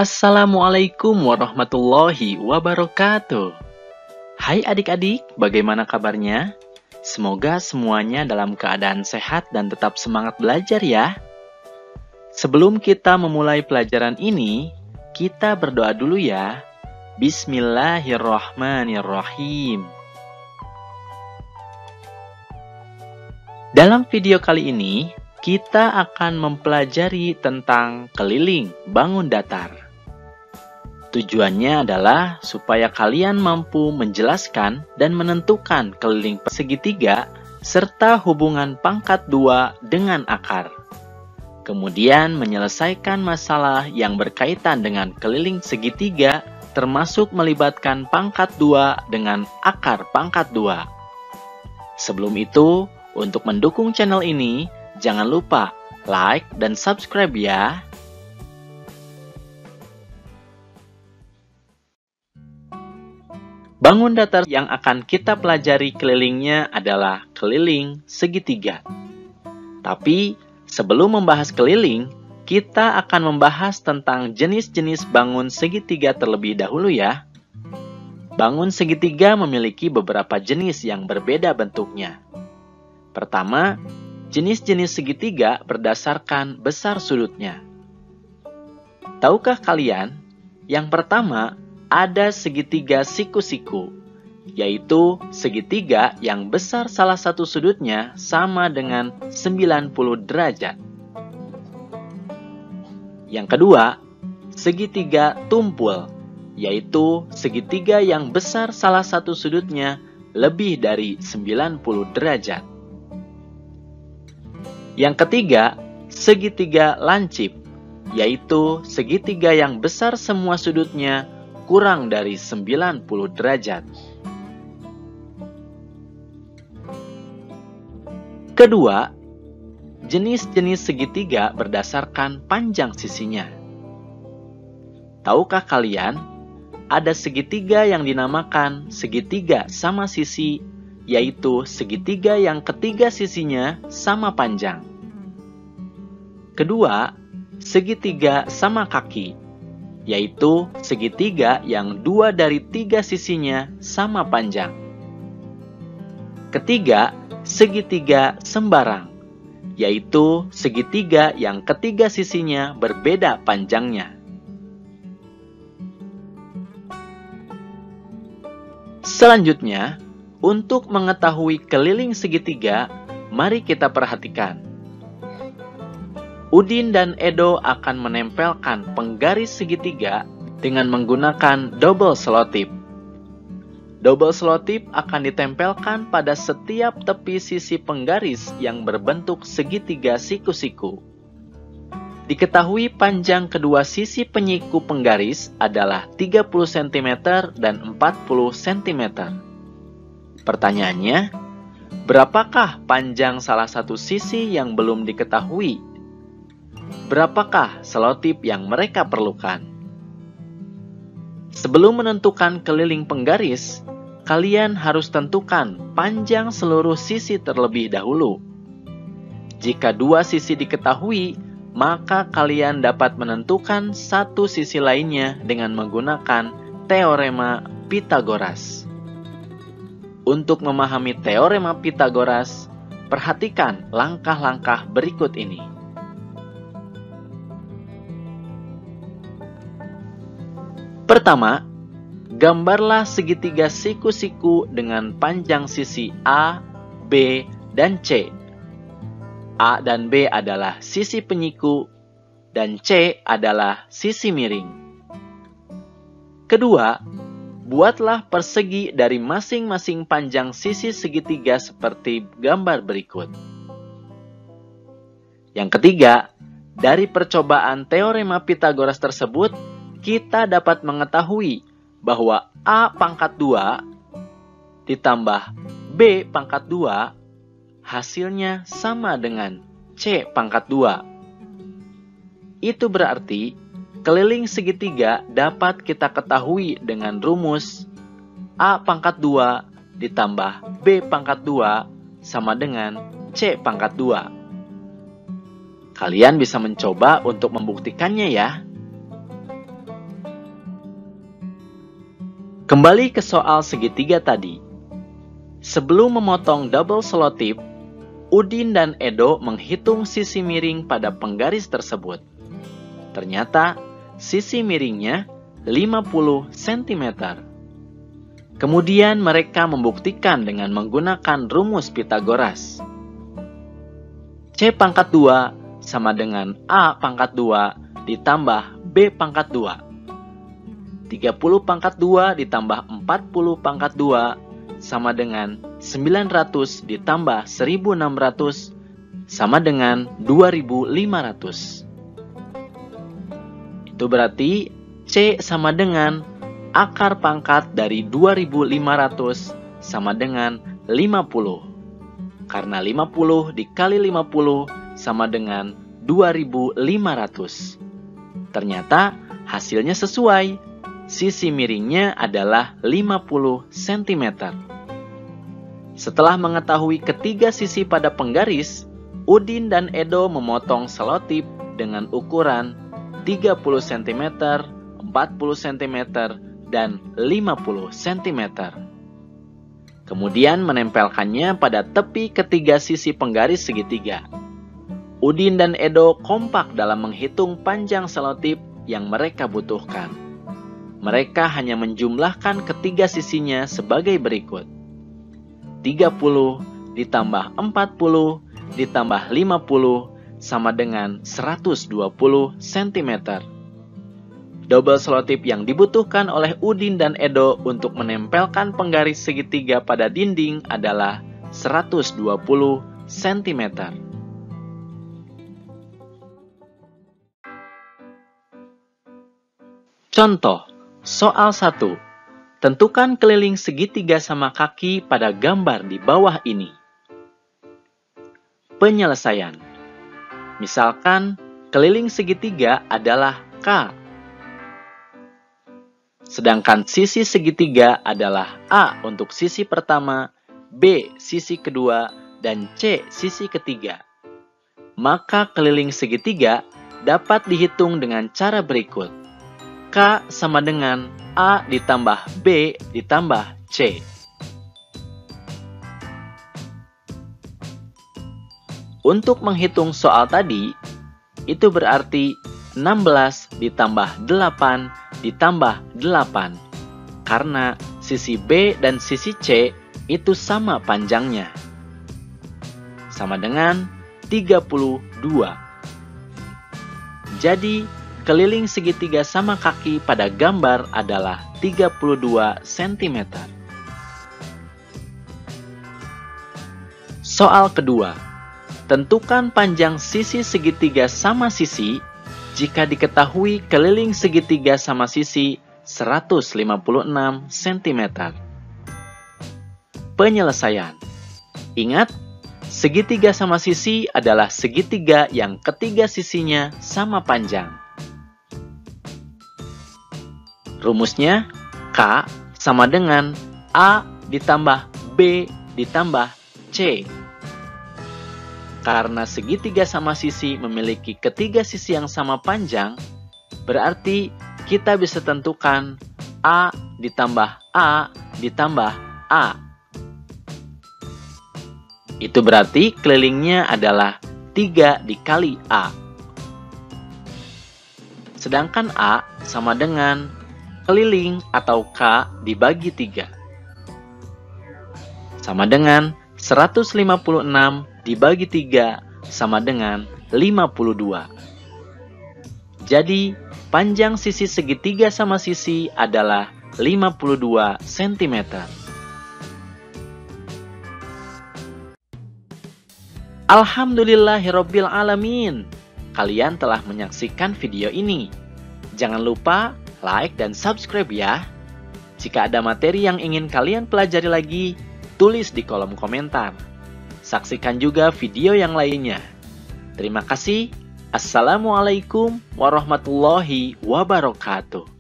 Assalamualaikum warahmatullahi wabarakatuh. Hai adik-adik, bagaimana kabarnya? Semoga semuanya dalam keadaan sehat dan tetap semangat belajar ya. Sebelum kita memulai pelajaran ini, kita berdoa dulu ya. Bismillahirrahmanirrahim. Dalam video kali ini, kita akan mempelajari tentang keliling bangun datar. Tujuannya adalah supaya kalian mampu menjelaskan dan menentukan keliling segitiga serta hubungan pangkat 2 dengan akar. Kemudian menyelesaikan masalah yang berkaitan dengan keliling segitiga termasuk melibatkan pangkat 2 dengan akar pangkat 2. Sebelum itu, untuk mendukung channel ini, jangan lupa like dan subscribe ya. Bangun datar yang akan kita pelajari kelilingnya adalah keliling segitiga. Tapi sebelum membahas keliling, kita akan membahas tentang jenis-jenis bangun segitiga terlebih dahulu ya. Bangun segitiga memiliki beberapa jenis yang berbeda bentuknya. Pertama, jenis-jenis segitiga berdasarkan besar sudutnya. Tahukah kalian, yang pertama ada segitiga siku-siku, yaitu segitiga yang besar salah satu sudutnya sama dengan 90 derajat. Yang kedua, segitiga tumpul, yaitu segitiga yang besar salah satu sudutnya lebih dari 90 derajat. Yang ketiga, segitiga lancip, yaitu segitiga yang besar semua sudutnya kurang dari 90 derajat. Kedua, jenis-jenis segitiga berdasarkan panjang sisinya. Tahukah kalian, ada segitiga yang dinamakan segitiga sama sisi, yaitu segitiga yang ketiga sisinya sama panjang. Kedua, segitiga sama kaki, yaitu segitiga yang 2 dari 3 sisinya sama panjang. Ketiga, segitiga sembarang, yaitu segitiga yang ketiga sisinya berbeda panjangnya. Selanjutnya, untuk mengetahui keliling segitiga, mari kita perhatikan. Udin dan Edo akan menempelkan penggaris segitiga dengan menggunakan double selotip. Double selotip akan ditempelkan pada setiap tepi sisi penggaris yang berbentuk segitiga siku-siku. Diketahui panjang kedua sisi penyiku penggaris adalah 30 cm dan 40 cm. Pertanyaannya, berapakah panjang salah satu sisi yang belum diketahui? Berapakah selotip yang mereka perlukan? Sebelum menentukan keliling penggaris, kalian harus tentukan panjang seluruh sisi terlebih dahulu. Jika 2 sisi diketahui, maka kalian dapat menentukan satu sisi lainnya dengan menggunakan teorema Pythagoras. Untuk memahami teorema Pythagoras, perhatikan langkah-langkah berikut ini. Pertama, gambarlah segitiga siku-siku dengan panjang sisi A, B, dan C. A dan B adalah sisi penyiku, dan C adalah sisi miring. Kedua, buatlah persegi dari masing-masing panjang sisi segitiga seperti gambar berikut. Yang ketiga, dari percobaan teorema Pythagoras tersebut, kita dapat mengetahui bahwa A pangkat 2 ditambah B pangkat 2 hasilnya sama dengan C pangkat 2. Itu berarti keliling segitiga dapat kita ketahui dengan rumus A pangkat 2 ditambah B pangkat 2 sama dengan C pangkat 2. Kalian bisa mencoba untuk membuktikannya ya. Kembali ke soal segitiga tadi. Sebelum memotong double selotip, Udin dan Edo menghitung sisi miring pada penggaris tersebut. Ternyata sisi miringnya 50 cm. Kemudian mereka membuktikan dengan menggunakan rumus Pythagoras. C pangkat 2 sama dengan A pangkat 2 ditambah B pangkat 2. 30 pangkat 2 ditambah 40 pangkat 2 sama dengan 900 ditambah 1600 sama dengan 2500. Itu berarti C sama dengan akar pangkat dari 2500 sama dengan 50. Karena 50 dikali 50 sama dengan 2500. Ternyata hasilnya sesuai. Sisi miringnya adalah 50 cm. Setelah mengetahui ketiga sisi pada penggaris, Udin dan Edo memotong selotip dengan ukuran 30 cm, 40 cm, dan 50 cm. Kemudian menempelkannya pada tepi ketiga sisi penggaris segitiga. Udin dan Edo kompak dalam menghitung panjang selotip yang mereka butuhkan. Mereka hanya menjumlahkan ketiga sisinya sebagai berikut. 30 ditambah 40 ditambah 50 sama dengan 120 cm. Double selotip yang dibutuhkan oleh Udin dan Edo untuk menempelkan penggaris segitiga pada dinding adalah 120 cm. Contoh, soal 1. Tentukan keliling segitiga sama kaki pada gambar di bawah ini. Penyelesaian. Misalkan, keliling segitiga adalah K. Sedangkan sisi segitiga adalah A untuk sisi pertama, B sisi kedua, dan C sisi ketiga. Maka keliling segitiga dapat dihitung dengan cara berikut. K sama dengan A ditambah B ditambah C. Untuk menghitung soal tadi, itu berarti 16 ditambah 8 ditambah 8. Karena sisi B dan sisi C itu sama panjangnya. Sama dengan 32. Jadi, keliling segitiga sama kaki pada gambar adalah 32 cm. Soal kedua. Tentukan panjang sisi segitiga sama sisi jika diketahui keliling segitiga sama sisi 156 cm. Penyelesaian. Ingat, segitiga sama sisi adalah segitiga yang ketiga sisinya sama panjang. Rumusnya, K sama dengan A ditambah B ditambah C. Karena segitiga sama sisi memiliki ketiga sisi yang sama panjang, berarti kita bisa tentukan A ditambah A ditambah A. Itu berarti kelilingnya adalah 3 dikali A. Sedangkan A sama dengan keliling atau K dibagi 3. Sama dengan 156 dibagi 3 sama dengan 52. Jadi, panjang sisi segitiga sama sisi adalah 52 cm. Alhamdulillahirabbil alamin. Kalian telah menyaksikan video ini. Jangan lupa like dan subscribe ya. Jika ada materi yang ingin kalian pelajari lagi, tulis di kolom komentar. Saksikan juga video yang lainnya. Terima kasih. Assalamualaikum warahmatullahi wabarakatuh.